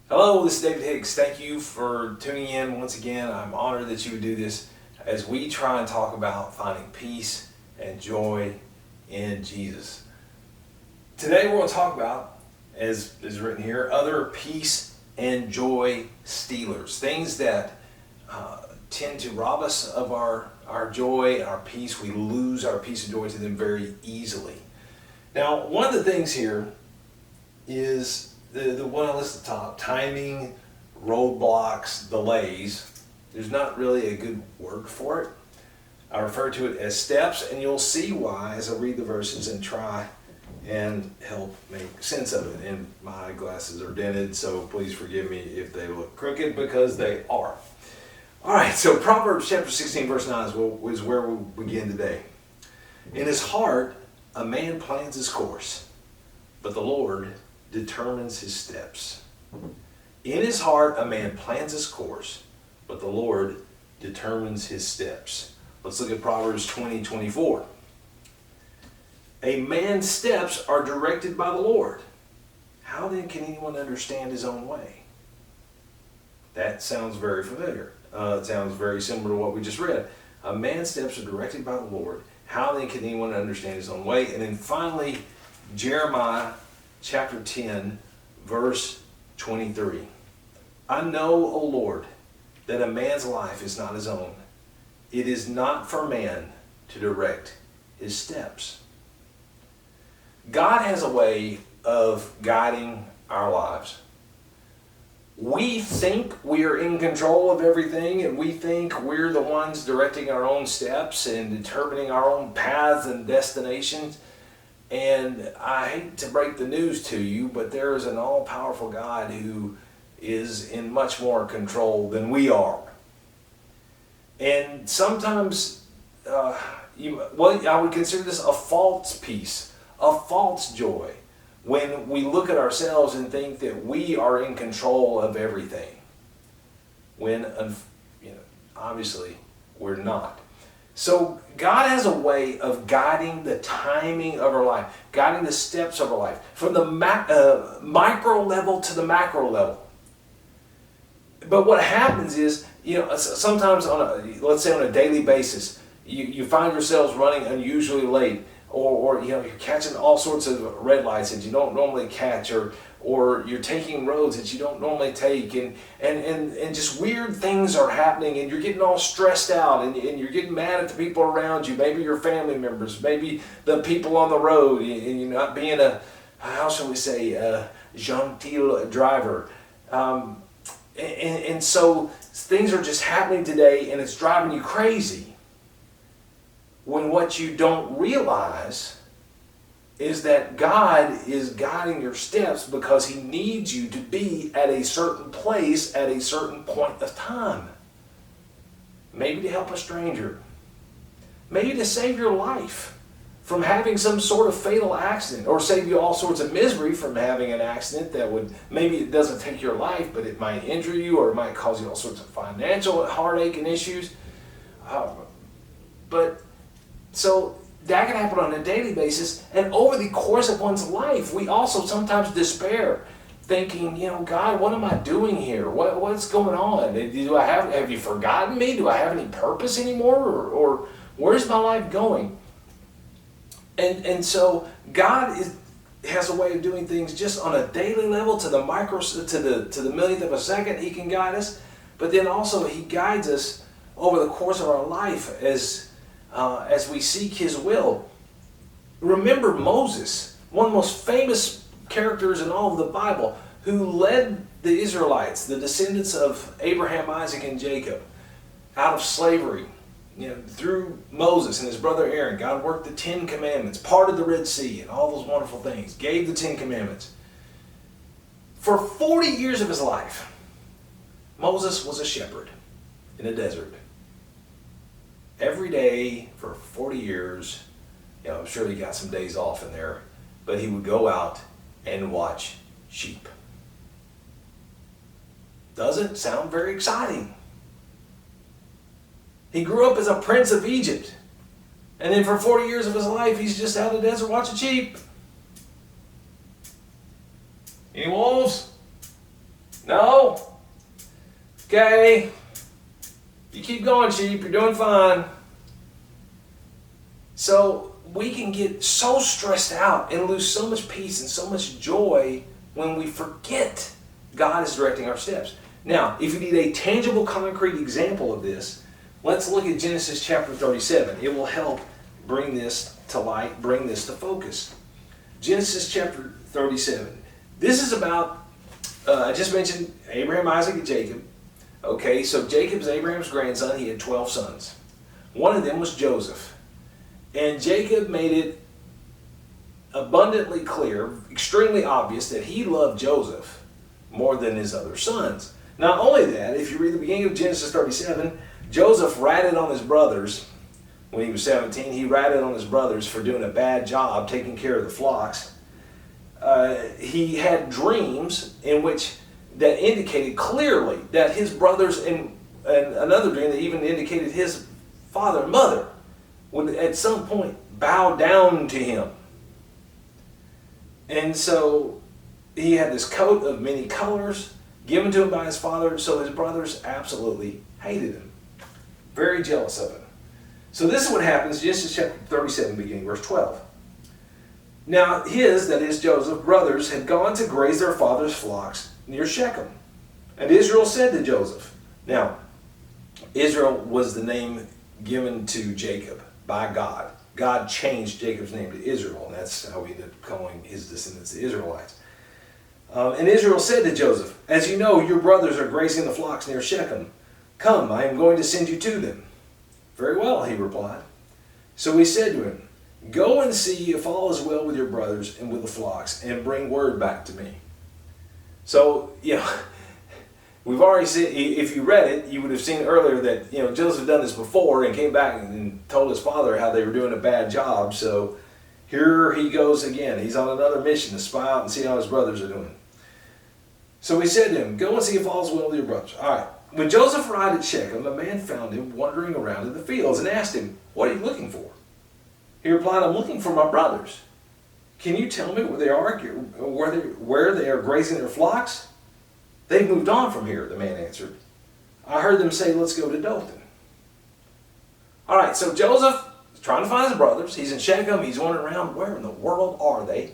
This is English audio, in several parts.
Hello, this is David Higgs. Thank you for tuning in once again. I'm honored that you would do this as we try and talk about finding peace and joy in Jesus. Today we're going to talk about, as is written here, other peace and joy stealers. Things that tend to rob us of our joy and our peace. We lose our peace and joy to them very easily. Now, one of the things here is the one I listed at the top: timing, roadblocks, delays. There's not really a good word for it. I refer to it as steps, and you'll see why as I read the verses and try and help make sense of it. And my glasses are dented, so please forgive me if they look crooked, because they are. All right, so Proverbs chapter 16, verse 9 is where we begin today. In his heart, a man plans his course, but the Lord determines his steps. In his heart, a man plans his course, but the Lord determines his steps. Let's look at Proverbs 20:24. A man's steps are directed by the Lord. How then can anyone understand his own way? That sounds very familiar. It sounds very similar to what we just read. A man's steps are directed by the Lord. How then can anyone understand his own way? And then finally, Jeremiah chapter 10, verse 23. I know, O Lord, that a man's life is not his own. It is not for man to direct his steps. God has a way of guiding our lives. We think we are in control of everything, and we think we're the ones directing our own steps and determining our own paths and destinations. And I hate to break the news to you, but there is an all-powerful God who is in much more control than we are. And sometimes, I would consider this a false peace, a false joy, when we look at ourselves and think that we are in control of everything, when obviously we're not. So God has a way of guiding the timing of our life, guiding the steps of our life, from the micro level to the macro level. But what happens is, sometimes let's say on a daily basis, you find yourselves running unusually late, or you're catching all sorts of red lights that you don't normally catch, or you're taking roads that you don't normally take, and just weird things are happening, and you're getting all stressed out, and you're getting mad at the people around you, maybe your family members, maybe the people on the road, and you're not being how shall we say, a genteel driver. And so things are just happening today, and it's driving you crazy. When what you don't realize is that God is guiding your steps because He needs you to be at a certain place at a certain point of time. Maybe to help a stranger. Maybe to save your life from having some sort of fatal accident, or save you all sorts of misery from having an accident that would, maybe it doesn't take your life, but it might injure you, or it might cause you all sorts of financial heartache and issues. So that can happen on a daily basis, and over the course of one's life, we also sometimes despair, thinking, God, what am I doing here? What's going on? Have you forgotten me? Do I have any purpose anymore? Or where's my life going? And so God has a way of doing things just on a daily level, to the micro, to the millionth of a second. He can guide us, but then also He guides us over the course of our life as we seek His will. Remember Moses, one of the most famous characters in all of the Bible, who led the Israelites, the descendants of Abraham, Isaac, and Jacob, out of slavery. Through Moses and his brother Aaron, God worked the 10 Commandments, parted the Red Sea, and all those wonderful things, gave the 10 Commandments. For 40 years of his life, Moses was a shepherd in a desert. Every day for 40 years, I'm sure he got some days off in there, but he would go out and watch sheep. Doesn't sound very exciting. He grew up as a prince of Egypt, and then for 40 years of his life, he's just out in the desert watching sheep. Any wolves? No? Okay. You keep going, sheep. You're doing fine. So we can get so stressed out and lose so much peace and so much joy when we forget God is directing our steps. Now, if you need a tangible, concrete example of this, let's look at Genesis chapter 37. It will help bring this to light, bring this to focus. Genesis chapter 37. This is about, I just mentioned Abraham, Isaac, and Jacob. Okay, so Jacob's Abraham's grandson. He had 12 sons. One of them was Joseph. And Jacob made it abundantly clear, extremely obvious, that he loved Joseph more than his other sons. Not only that, if you read the beginning of Genesis 37, Joseph ratted on his brothers when he was 17. He ratted on his brothers for doing a bad job taking care of the flocks. He had dreams in which that indicated clearly that his brothers, and another dream that even indicated his father and mother would at some point bow down to him. And so he had this coat of many colors given to him by his father, so his brothers absolutely hated him. Very jealous of him. So this is what happens, Genesis chapter 37, beginning verse 12. Now his, that is Joseph, brothers had gone to graze their father's flocks near Shechem. And Israel said to Joseph. Now, Israel was the name given to Jacob by God. God changed Jacob's name to Israel, and that's how we ended up calling his descendants the Israelites. And Israel said to Joseph, as you know, your brothers are grazing the flocks near Shechem. Come, I am going to send you to them. Very well, he replied. So he said to him, go and see if all is well with your brothers and with the flocks, and bring word back to me. So, we've already seen, if you read it, you would have seen earlier that, Joseph done this before and came back and told his father how they were doing a bad job. So here he goes again. He's on another mission to spy out and see how his brothers are doing. So he said to him, go and see if all's well with your brothers. All right. When Joseph arrived at Shechem, a man found him wandering around in the fields and asked him, what are you looking for? He replied, I'm looking for my brothers. Can you tell me where they are, where they are grazing their flocks? They've moved on from here, the man answered. I heard them say, let's go to Dothan. All right, so Joseph is trying to find his brothers. He's in Shechem. He's wandering around. Where in the world are they?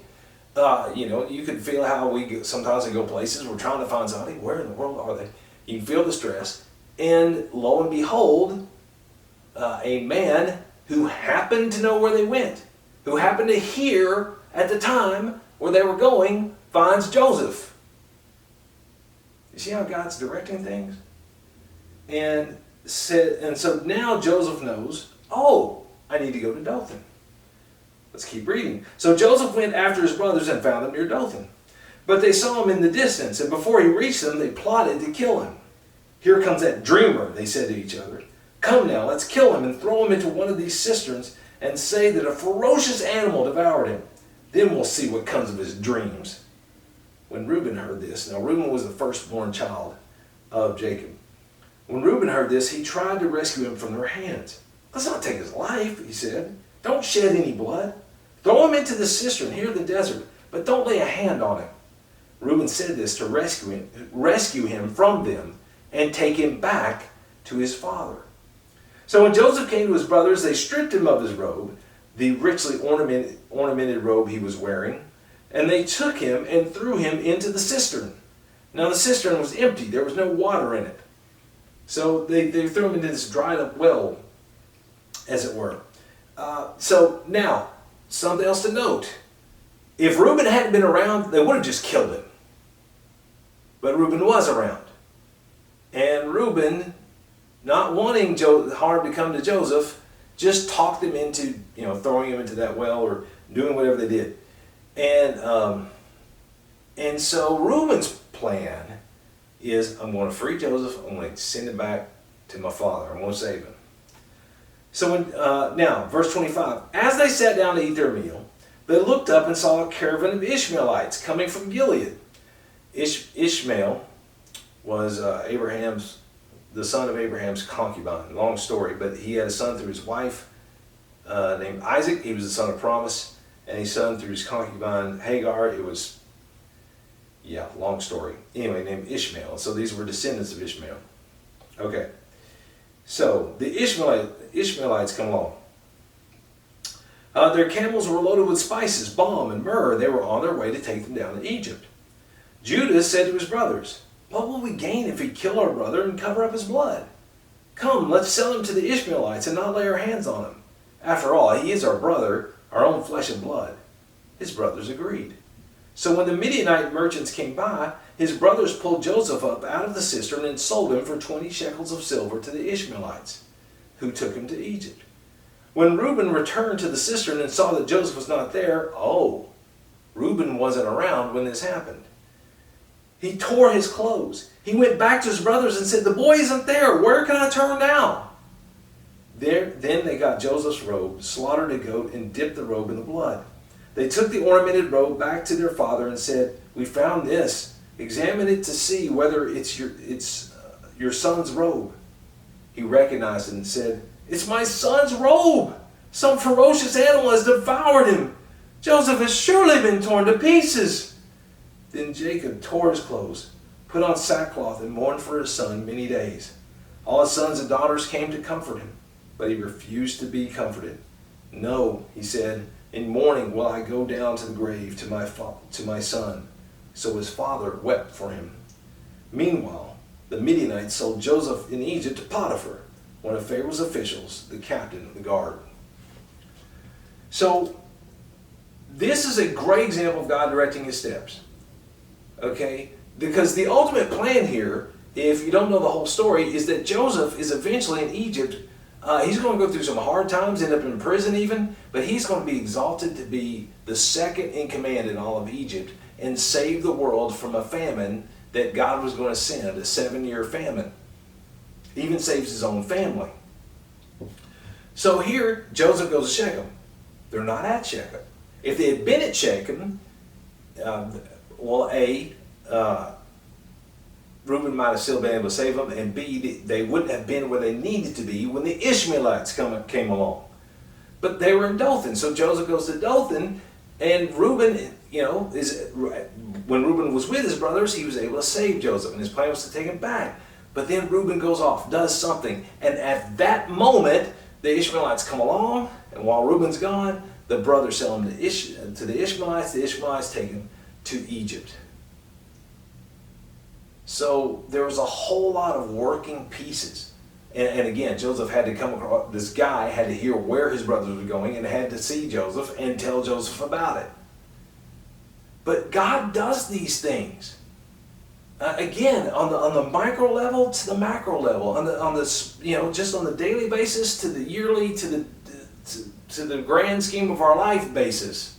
You can feel how sometimes we go places. We're trying to find somebody. Where in the world are they? You can feel the stress. And lo and behold, a man who happened to know where they went, who happened to hear at the time where they were going, finds Joseph. You see how God's directing things? And so now Joseph knows, I need to go to Dothan. Let's keep reading. So Joseph went after his brothers and found them near Dothan. But they saw him in the distance, and before he reached them, they plotted to kill him. Here comes that dreamer, they said to each other. Come now, let's kill him and throw him into one of these cisterns and say that a ferocious animal devoured him. Then we'll see what comes of his dreams. When Reuben heard this, now Reuben was the firstborn child of Jacob. When Reuben heard this, he tried to rescue him from their hands. Let's not take his life, he said. Don't shed any blood. Throw him into the cistern here in the desert, but don't lay a hand on him. Reuben said this to rescue him from them and take him back to his father. So when Joseph came to his brothers, they stripped him of his robe, the richly ornamented robe he was wearing, and they took him and threw him into the cistern. Now the cistern was empty. There was no water in it. So they threw him into this dried up well, as it were. So now, something else to note. If Reuben hadn't been around, they would have just killed him. But Reuben was around. And Reuben, not wanting harm to come to Joseph, just talked him into, throwing him into that well or doing whatever they did. And so Reuben's plan is, I'm going to free Joseph. I'm going to send him back to my father. I'm going to save him. So now, verse 25. As they sat down to eat their meal, they looked up and saw a caravan of Ishmaelites coming from Gilead. Ishmael was the son of Abraham's concubine. Long story, but he had a son through his wife named Isaac. He was the son of promise, and his son through his concubine Hagar. It was, Yeah, long story. Anyway, named Ishmael. So these were descendants of Ishmael. Okay. So the Ishmaelites come along. Their camels were loaded with spices, balm, and myrrh. They were on their way to take them down to Egypt. Judah said to his brothers, "What will we gain if we kill our brother and cover up his blood? Come, let's sell him to the Ishmaelites and not lay our hands on him. After all, he is our brother, our own flesh and blood." His brothers agreed. So when the Midianite merchants came by, his brothers pulled Joseph up out of the cistern and sold him for 20 shekels of silver to the Ishmaelites, who took him to Egypt. When Reuben returned to the cistern and saw that Joseph was not there, Reuben wasn't around when this happened. He tore his clothes. He went back to his brothers and said, "The boy isn't there. Where can I turn now?" Then they got Joseph's robe, slaughtered a goat, and dipped the robe in the blood. They took the ornamented robe back to their father and said, "We found this. Examine it to see whether it's your son's robe." He recognized it and said, "It's my son's robe. Some ferocious animal has devoured him. Joseph has surely been torn to pieces." Then Jacob tore his clothes, put on sackcloth, and mourned for his son many days. All his sons and daughters came to comfort him, but he refused to be comforted. "No," he said, "in mourning will I go down to the grave to my son." So his father wept for him. Meanwhile, the Midianites sold Joseph in Egypt to Potiphar, one of Pharaoh's officials, the captain of the guard. So, this is a great example of God directing his steps. Okay? Because the ultimate plan here, if you don't know the whole story, is that Joseph is eventually in Egypt. He's going to go through some hard times, end up in prison even, but he's going to be exalted to be the second in command in all of Egypt and save the world from a famine that God was going to send, a 7-year famine. Even saves his own family. So here, Joseph goes to Shechem. They're not at Shechem. If they had been at Shechem, Reuben might have still been able to save them, and B, they wouldn't have been where they needed to be when the Ishmaelites came along. But they were in Dothan, so Joseph goes to Dothan, and Reuben, when Reuben was with his brothers, he was able to save Joseph, and his plan was to take him back. But then Reuben goes off, does something, and at that moment, the Ishmaelites come along, and while Reuben's gone, the brothers sell him to the Ishmaelites take him to Egypt. So there was a whole lot of working pieces. And again, Joseph had to come across, this guy had to hear where his brothers were going and had to see Joseph and tell Joseph about it. But God does these things. Again, on the micro level to the macro level, just on the daily basis to the yearly to the grand scheme of our life basis.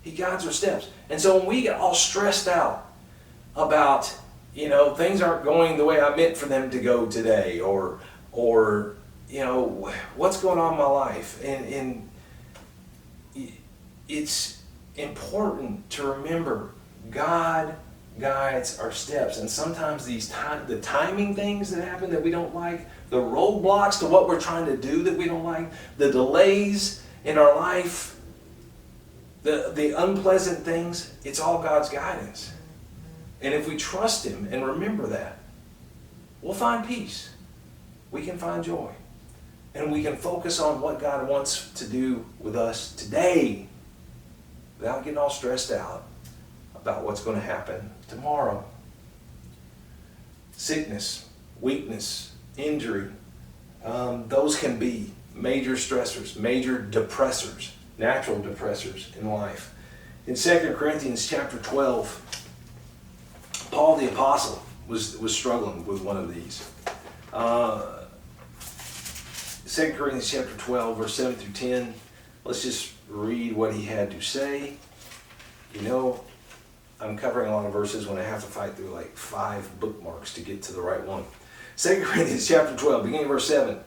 He guides our steps. And so when we get all stressed out about, things aren't going the way I meant for them to go today, or what's going on in my life, and it's important to remember God guides our steps. And sometimes the timing things that happen that we don't like, the roadblocks to what we're trying to do that we don't like, the delays in our life, the unpleasant things, it's all God's guidance. And if we trust him and remember that, we'll find peace. We can find joy. And we can focus on what God wants to do with us today without getting all stressed out about what's going to happen tomorrow. Sickness, weakness, injury, those can be major stressors, major depressors, natural depressors in life. In 2 Corinthians chapter 12, Paul the Apostle was struggling with one of these. 2 Corinthians chapter 12, verse 7 through 10. Let's just read what he had to say. I'm covering a lot of verses when I have to fight through like 5 bookmarks to get to the right one. 2 Corinthians chapter 12, beginning verse 7.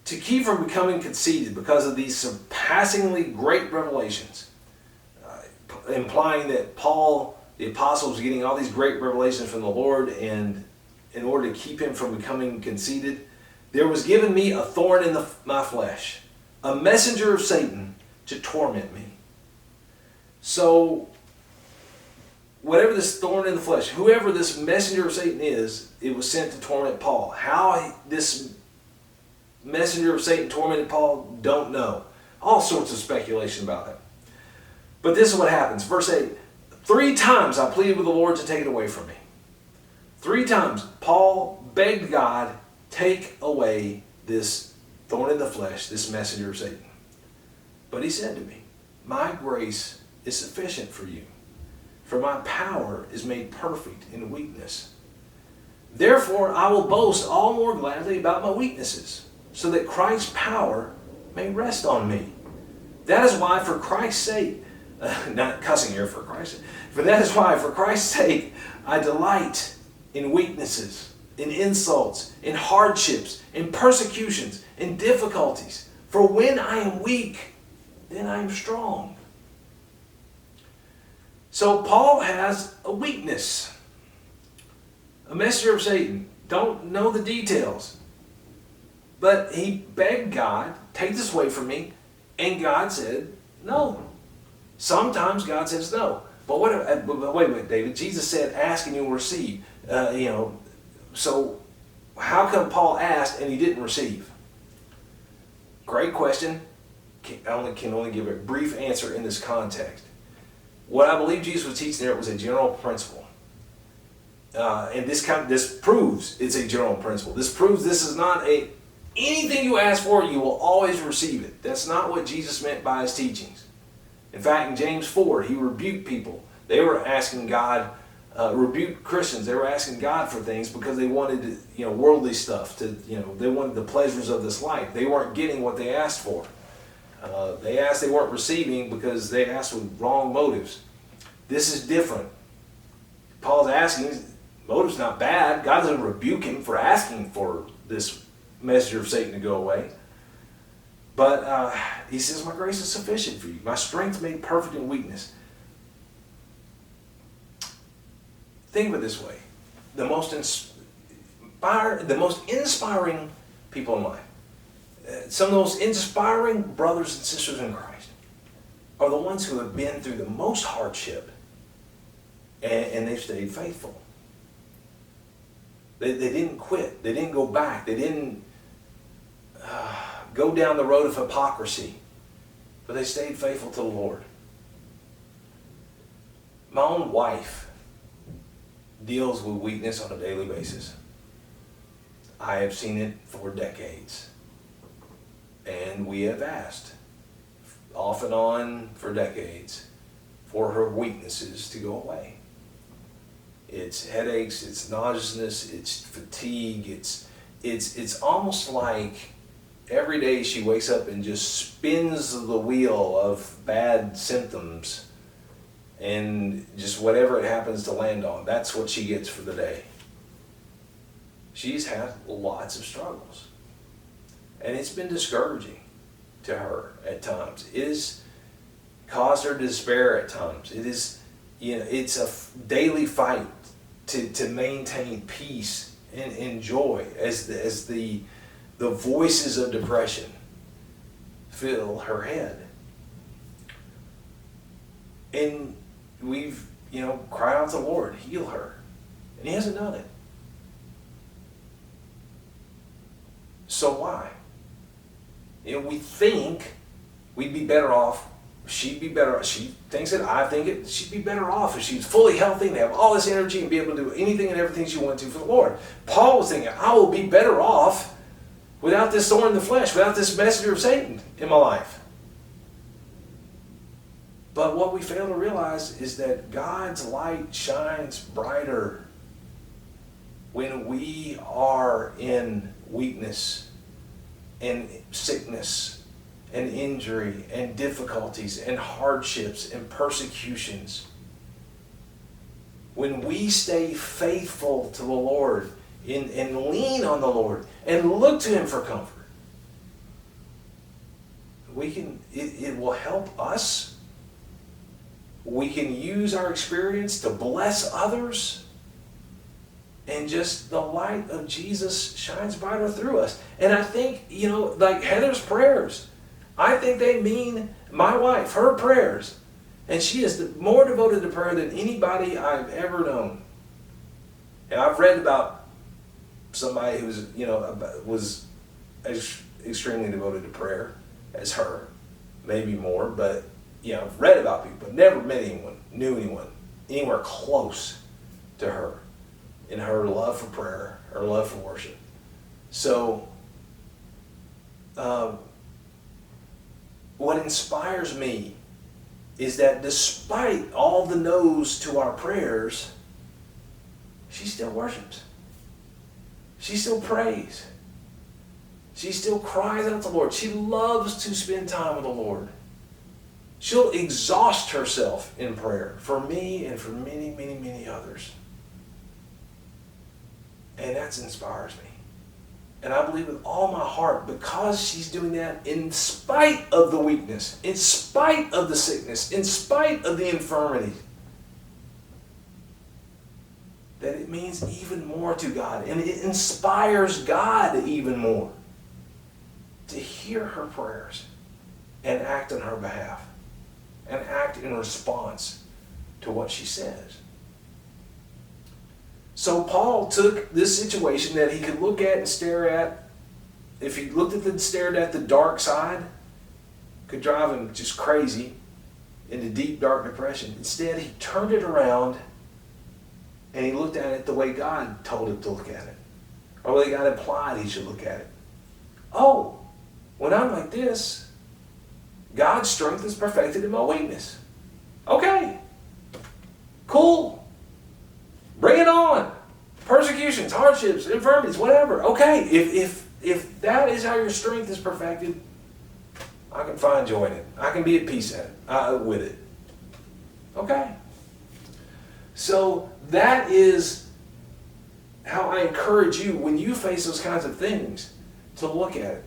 To keep from becoming conceited because of these surpassingly great revelations, implying that Paul the apostle was getting all these great revelations from the Lord, and in order to keep him from becoming conceited, there was given me a thorn in my flesh, a messenger of Satan to torment me. So whatever this thorn in the flesh, whoever this messenger of Satan is, it was sent to torment Paul. How this messenger of Satan tormented Paul, don't know. All sorts of speculation about that. But this is what happens. Verse 8, 3 times I pleaded with the Lord to take it away from me. 3 times Paul begged God, take away this thorn in the flesh, this messenger of Satan. But he said to me, my grace is sufficient for you, for my power is made perfect in weakness. Therefore I will boast all more gladly about my weaknesses, so that Christ's power may rest on me. That is why for Christ's sake, not cussing here for Christ's sake, but that is why for Christ's sake I delight in weaknesses, in insults, in hardships, in persecutions, in difficulties. For when I am weak, then I am strong. So Paul has a weakness. A messenger of Satan. Don't know the details. But he begged God, take this away from me. And God said, no. Sometimes God says no. But wait, David. Jesus said, ask and you will receive. So how come Paul asked and he didn't receive? Great question. I can only give a brief answer in this context. What I believe Jesus was teaching there was a general principle. And this proves it's a general principle. This proves this is not anything you ask for, you will always receive it. That's not what Jesus meant by his teachings. In fact, in James 4, he rebuked people. They were asking God, rebuked Christians. They were asking God for things because they wanted, worldly stuff. They wanted the pleasures of this life. They weren't getting what they asked for. They weren't receiving because they asked with wrong motives. This is different. Paul's asking, motive's not bad. God doesn't rebuke him for asking for this messenger of Satan to go away. But he says, my grace is sufficient for you. My strength made perfect in weakness. Think of it this way. The most inspiring people in life, some of the most inspiring brothers and sisters in Christ are the ones who have been through the most hardship and they've stayed faithful. They didn't quit. They didn't go back. They didn't go down the road of hypocrisy, but they stayed faithful to the Lord. My own wife deals with weakness on a daily basis. I have seen it for decades. And we have asked, off and on for decades, for her weaknesses to go away. It's headaches, it's nauseousness, it's fatigue, it's almost like every day she wakes up and just spins the wheel of bad symptoms and just whatever it happens to land on, that's what she gets for the day. She's had lots of struggles. And it's been discouraging to her at times. It has caused her despair at times. It is, it's a daily fight to maintain peace and joy as the voices of depression fill her head. And we've, cried out to the Lord, heal her. And he hasn't done it. So why? We think we'd be better off. She'd be better off. She thinks it. I think it. She'd be better off if she's fully healthy and have all this energy and be able to do anything and everything she wants to for the Lord. Paul was thinking, I will be better off without this thorn in the flesh, without this messenger of Satan in my life. But what we fail to realize is that God's light shines brighter when we are in weakness and sickness and injury and difficulties and hardships and persecutions. When we stay faithful to the Lord and lean on the Lord and look to him for comfort, it will help us. We can use our experience to bless others. And just the light of Jesus shines brighter through us. And I think, like Heather's prayers, I think they mean my wife, her prayers. And she is more devoted to prayer than anybody I've ever known. And I've read about somebody who was extremely devoted to prayer as her, maybe more, but I've read about people, but never met anyone, knew anyone, anywhere close to her in her love for prayer, her love for worship. So, what inspires me is that despite all the no's to our prayers, she still worships. She still prays. She still cries out to the Lord. She loves to spend time with the Lord. She'll exhaust herself in prayer for me and for many, many, many others. And that inspires me. And I believe with all my heart, because she's doing that in spite of the weakness, in spite of the sickness, in spite of the infirmity, that it means even more to God. And it inspires God even more to hear her prayers and act on her behalf and act in response to what she says. So Paul took this situation that he could look at and stare at. If he stared at the dark side, could drive him just crazy into deep, dark depression. Instead, he turned it around and he looked at it the way God told him to look at it, or the way God implied he should look at it. Oh, when I'm like this, God's strength is perfected in my weakness. Okay, cool. Bring it on. Persecutions, hardships, infirmities, whatever. Okay, if that is how your strength is perfected, I can find joy in it. I can be at peace with it. Okay. So that is how I encourage you when you face those kinds of things to look at it.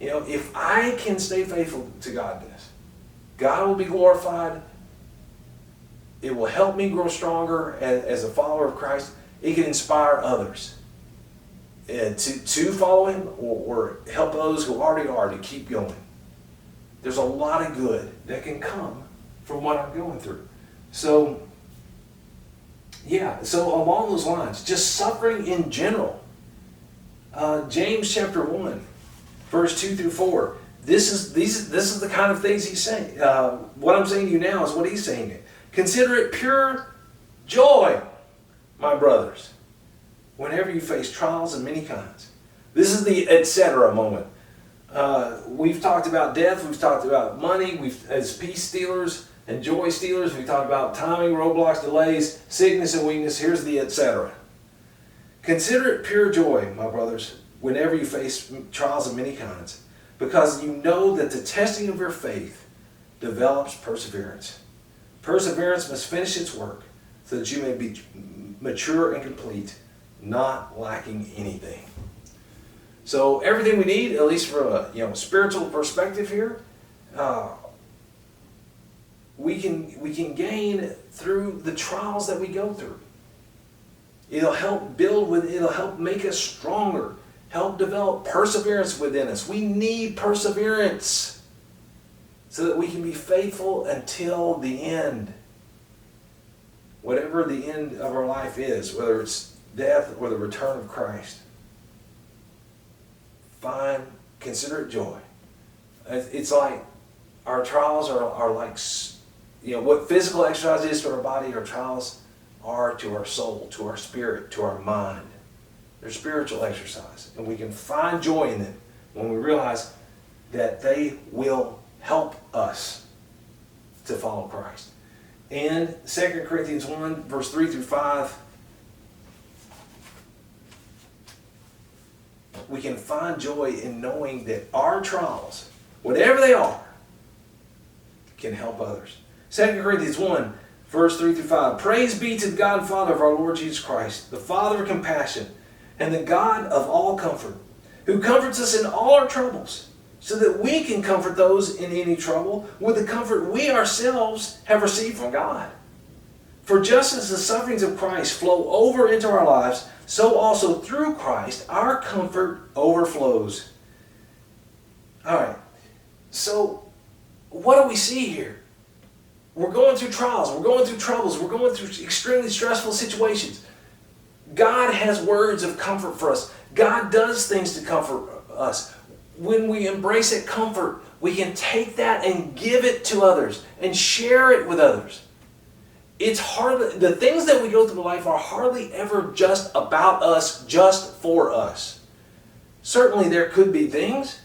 If I can stay faithful to God in this, God will be glorified. It will help me grow stronger as a follower of Christ. It can inspire others to follow Him or help those who already are to keep going. There's a lot of good that can come from what I'm going through. So along those lines, just suffering in general. James chapter 1, verse 2 through 4. This is the kind of things he's saying. What I'm saying to you now is what he's saying. Consider it pure joy, my brothers, whenever you face trials of many kinds. This is the etc. moment. We've talked about death. We've talked about money. As peace stealers and joy stealers, we've talked about timing, roadblocks, delays, sickness, and weakness. Here's the etc. Consider it pure joy, my brothers, whenever you face trials of many kinds, because you know that the testing of your faith develops perseverance. Perseverance must finish its work so that you may be mature and complete, not lacking anything. So everything we need, at least from a spiritual perspective here, we can gain through the trials that we go through. It'll help it'll help make us stronger, help develop perseverance within us. We need perseverance so that we can be faithful until the end. Whatever the end of our life is, whether it's death or the return of Christ. Consider it joy. It's like our trials are like, what physical exercise is to our body, our trials are to our soul, to our spirit, to our mind. They're spiritual exercise. And we can find joy in them when we realize that they will help us to follow Christ. And 2 Corinthians 1, verse 3 through 5, we can find joy in knowing that our trials, whatever they are, can help others. 2 Corinthians 1, verse 3 through 5. Praise be to the God and Father of our Lord Jesus Christ, the Father of compassion, and the God of all comfort, who comforts us in all our troubles, so that we can comfort those in any trouble with the comfort we ourselves have received from God. For just as the sufferings of Christ flow over into our lives, so also through Christ our comfort overflows. All right, so what do we see here? we're going through trials, we're going through troubles, we're going through extremely stressful situations. God has words of comfort for us. God does things to comfort us. When we embrace that comfort, we can take that and give it to others and share it with others. It's hardly, the things that we go through in life are hardly ever just about us, just for us. Certainly there could be things,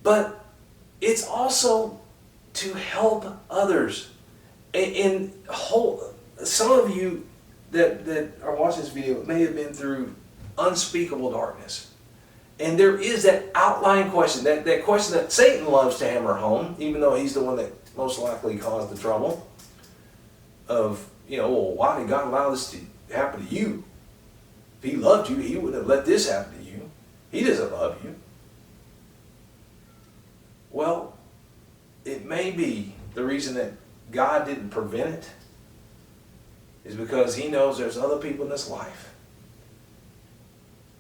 but it's also to help others. And some of you that are watching this video may have been through unspeakable darkness. And there is that outlying question, that question that Satan loves to hammer home, even though he's the one that most likely caused the trouble of, well, why did God allow this to happen to you? If he loved you, he wouldn't have let this happen to you. He doesn't love you. Well, it may be the reason that God didn't prevent it is because he knows there's other people in this life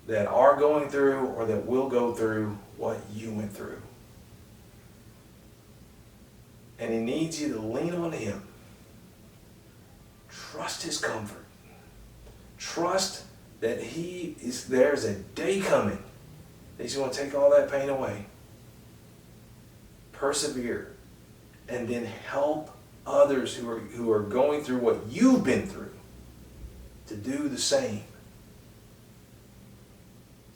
that are going through or that will go through what you went through. And he needs you to lean on him. Trust his comfort. Trust that there's a day coming that he's going to take all that pain away. Persevere. And then help others who are going through what you've been through to do the same.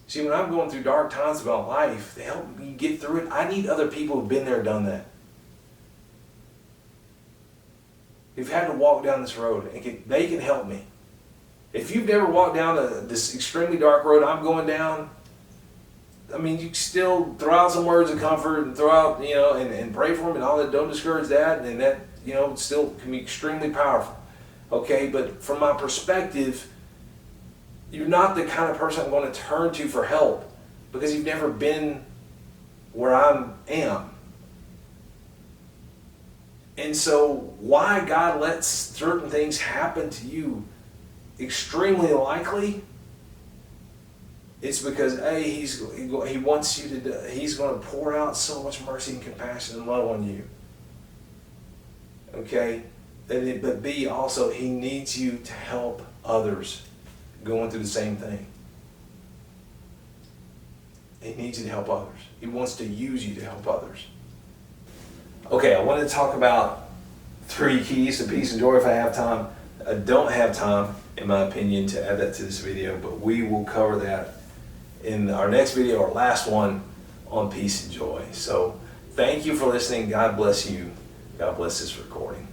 See, when I'm going through dark times of my life, to help me get through it, I need other people who've been there, done that. Who've had to walk down this road, and they can help me. If you've never walked down this extremely dark road I'm going down, I mean, you still throw out some words of comfort and throw out, and pray for them and all that. Don't discourage that, and that, still can be extremely powerful. Okay, but from my perspective, you're not the kind of person I'm going to turn to for help because you've never been where I am. And so why God lets certain things happen to you, extremely likely, it's because he wants you to, he's going to pour out so much mercy and compassion and love on you. Okay? But B, also, he needs you to help others going through the same thing. He needs you to help others. He wants to use you to help others. Okay, I wanted to talk about 3 keys to peace and joy if I have time. I don't have time, in my opinion, to add that to this video, but we will cover that in our next video, our last one, on peace and joy. So thank you for listening. God bless you. God bless this recording.